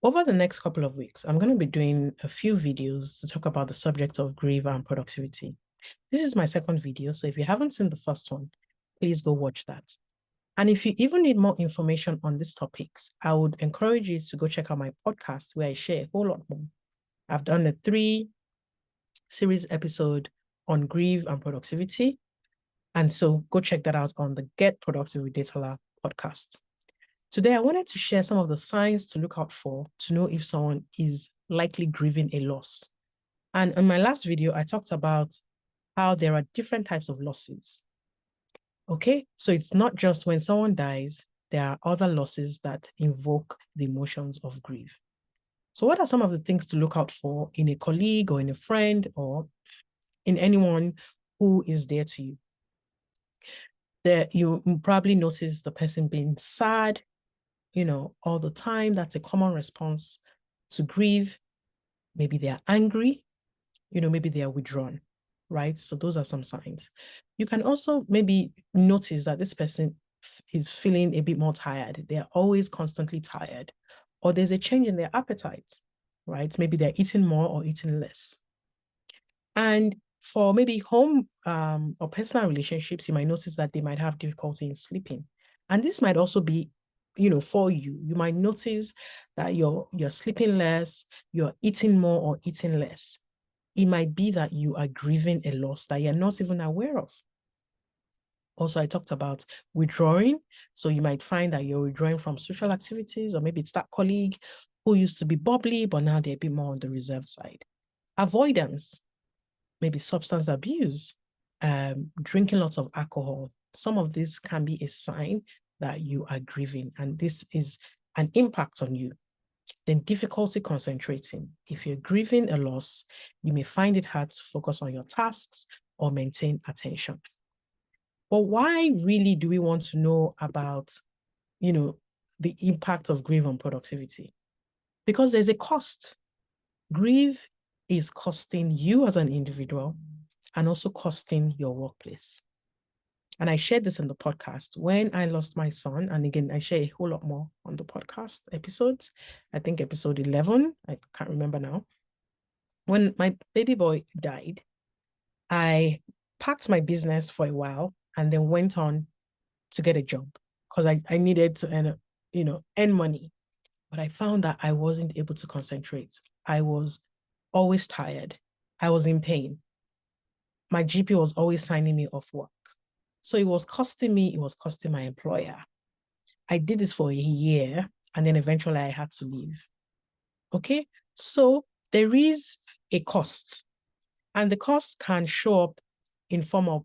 Over the next couple of weeks, I'm going to be doing a few videos to talk about the subject of grief and productivity. This is my second video, so if you haven't seen the first one, please go watch that. And if you even need more information on these topics, I would encourage you to go check out my podcast where I share a whole lot more. I've done a 3-series episode on grief and productivity. And so go check that out on the Get Productive with Datola podcast. Today, I wanted to share some of the signs to look out for to know if someone is likely grieving a loss. And in my last video, I talked about how there are different types of losses. Okay, so it's not just when someone dies, there are other losses that invoke the emotions of grief. So what are some of the things to look out for in a colleague or in a friend or in anyone who is there to you? You probably notice the person being sad, all the time. That's a common response to grief. Maybe they are angry, maybe they are withdrawn, right? So those are some signs. You can also maybe notice that this person is feeling a bit more tired. They are always constantly tired, or there's a change in their appetite, right? Maybe they're eating more or eating less. And for maybe home or personal relationships, you might notice that they might have difficulty in sleeping. And this might also be, for you. You might notice that you're sleeping less, you're eating more or eating less. It might be that you are grieving a loss that you're not even aware of. Also, I talked about withdrawing. So you might find that you're withdrawing from social activities, or maybe it's that colleague who used to be bubbly, but now they're a bit more on the reserved side. Avoidance, maybe substance abuse, drinking lots of alcohol. Some of this can be a sign that you are grieving, and this is an impact on you. Then difficulty concentrating. If you're grieving a loss, you may find it hard to focus on your tasks or maintain attention. But why really do we want to know about, the impact of grief on productivity? Because there's a cost. Grief is costing you as an individual and also costing your workplace. And I shared this in the podcast when I lost my son. And again, I share a whole lot more on the podcast episodes. I think episode 11, I can't remember now. When my baby boy died, I packed my business for a while and then went on to get a job because I needed to earn money. But I found that I wasn't able to concentrate. I was always tired. I was in pain. My GP was always signing me off work. So it was costing me, it was costing my employer. I did this for a year and then eventually I had to leave. Okay, so there is a cost, and the cost can show up in form of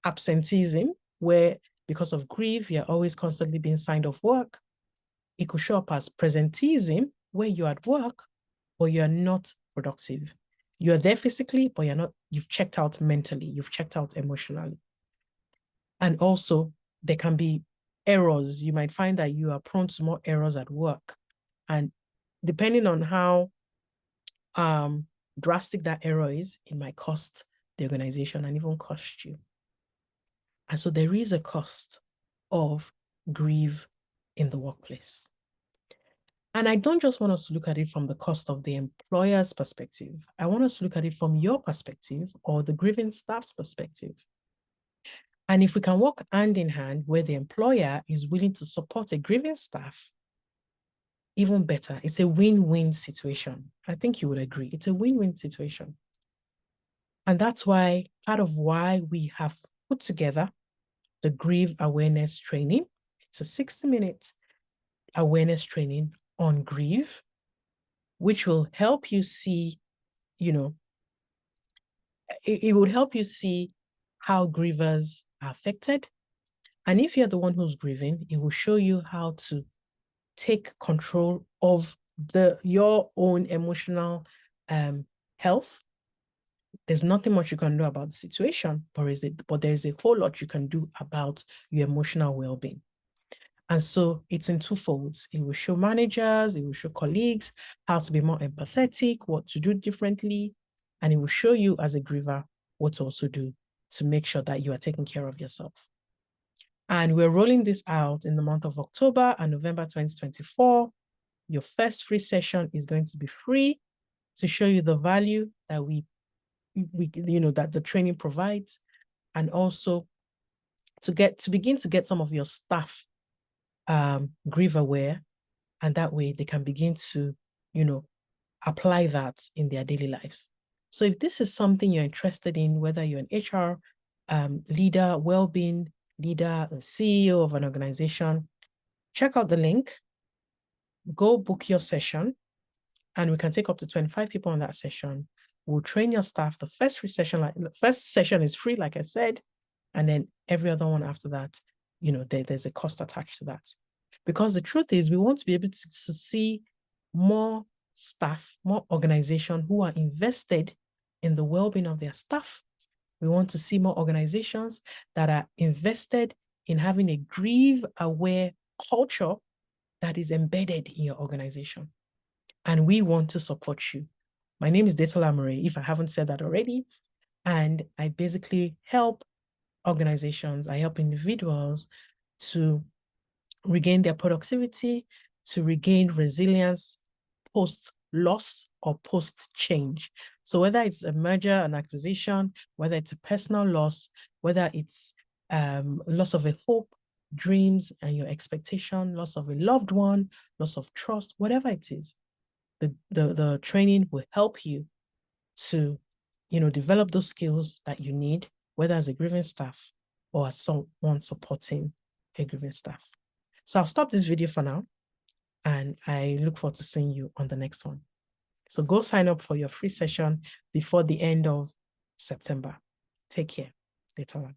absenteeism, where because of grief, you're always constantly being signed off work. It could show up as presenteeism, where you're at work, but you're not productive. You're there physically, but you've checked out mentally, you've checked out emotionally. And also, there can be errors. You might find that you are prone to more errors at work. And depending on how drastic that error is, it might cost the organization and even cost you. And so there is a cost of grief in the workplace. And I don't just want us to look at it from the cost of the employer's perspective. I want us to look at it from your perspective or the grieving staff's perspective. And if we can work hand in hand where the employer is willing to support a grieving staff, even better. It's a win-win situation. I think you would agree. It's a win-win situation. And that's why part of why we have put together the grief awareness training. It's a 60-minute awareness training on grief, which will help you see, it would help you see how grievers are affected. And if you're the one who's grieving, it will show you how to take control of your own emotional health. There's nothing much you can do about the situation, but there's a whole lot you can do about your emotional well-being. And so it's in two folds. It will show managers, it will show colleagues how to be more empathetic, what to do differently, and it will show you as a griever what to also do to make sure that you are taking care of yourself. And we're rolling this out in the month of October and November 2024. Your first free session is going to be free to show you the value that we that the training provides, and also to begin to get some of your staff grief aware, and that way they can begin to apply that in their daily lives. So if this is something you're interested in, whether you're an HR leader, well-being leader, a CEO of an organization, check out the link, go book your session, and we can take up to 25 people on that session. We'll train your staff. The first session is free, like I said, and then every other one after that, there's a cost attached to that. Because the truth is, we want to be able to see more staff, more organizations who are invested in the well-being of their staff. We want to see more organizations that are invested in having a grief-aware culture that is embedded in your organization. And we want to support you. My name is Detola Murray, if I haven't said that already. And I basically help organizations, I help individuals to regain their productivity, to regain resilience post-loss or post-change. So whether it's a merger and acquisition, whether it's a personal loss, whether it's loss of a hope, dreams and your expectation, loss of a loved one, loss of trust, whatever it is, the training will help you to develop those skills that you need, whether as a grieving staff or as someone supporting a grieving staff. So I'll stop this video for now, and I look forward to seeing you on the next one. So go sign up for your free session before the end of September. Take care. Later on.